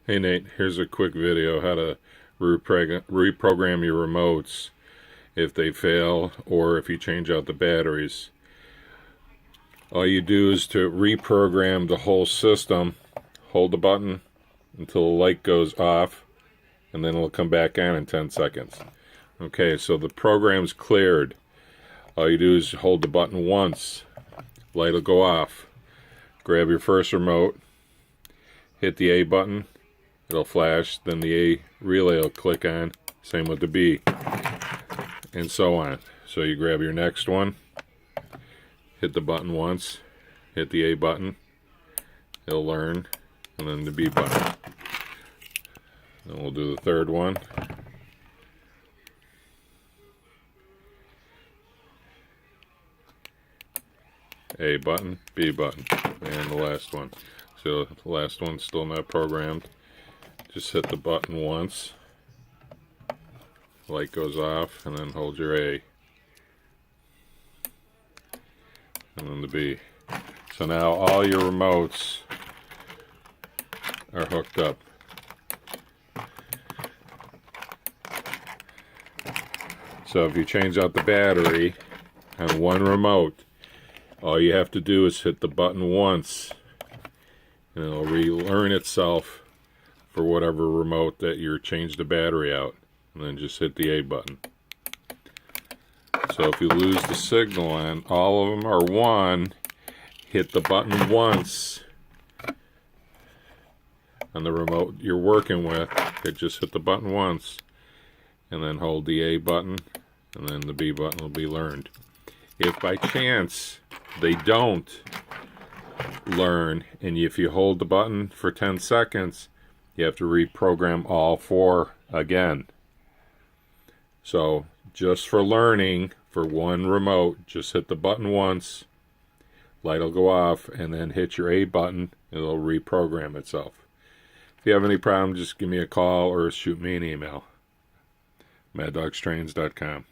Hey Nate, here's a quick video how to reprogram your remotes if they fail or if you change out the batteries. All you do is to reprogram the whole system. Hold the button until the light goes off and then it'll come back on in 10 seconds. Okay, so the program's cleared. All you do is hold the button once. Light will go off. Grab your first remote, hit the A button. It'll flash, then the A relay will click on, same with the B, and so on. So you grab your next one, hit the button once, hit the A button, it'll learn, and then the B button. Then we'll do the third one. A button, B button, and the last one. So the last one's still not programmed. Just hit the button once, light goes off, and then hold your A, and then the B. So now all your remotes are hooked up. So if you change out the battery on one remote, all you have to do is hit the button once, and it'll relearn itself for whatever remote that you're changed the battery out, and then just hit the A button. So if you lose the signal on all of them are one, hit the button once on the remote you're working with. Just hit the button once and then hold the A button, and then the B button will be learned. If by chance they don't learn, and if you hold the button for 10 seconds, you have to reprogram all four again. So just for learning, for one remote, just hit the button once, light will go off, and then hit your A button, it'll reprogram itself. If you have any problem, just give me a call or shoot me an email. MadDogstrains.com.